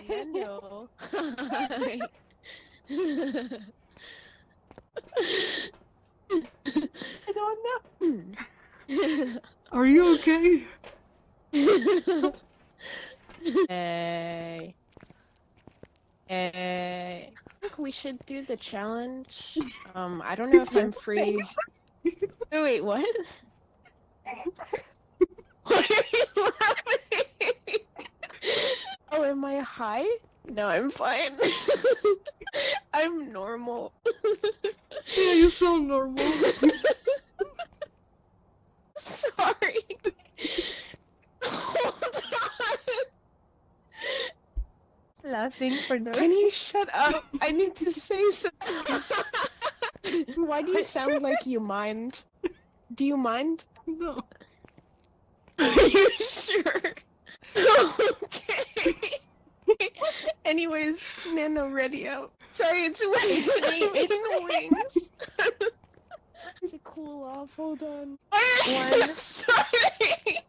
Yeah, no. I don't know. Are you okay? Hey. Hey. I think we should do the challenge. I don't know if I'm free. Oh, wait, what? Why are you laughing? Oh, am I high? No, I'm fine. I'm normal. Yeah, you sound normal. Sorry. Hold on. Laughing for no Can you shut up? I need to say something. Why do you sound like you mind? Do you mind? No. Are you sure? Okay. Anyways, Nano radio. Sorry, it's wings. It's wings. To cool off, hold on. Why are you starting?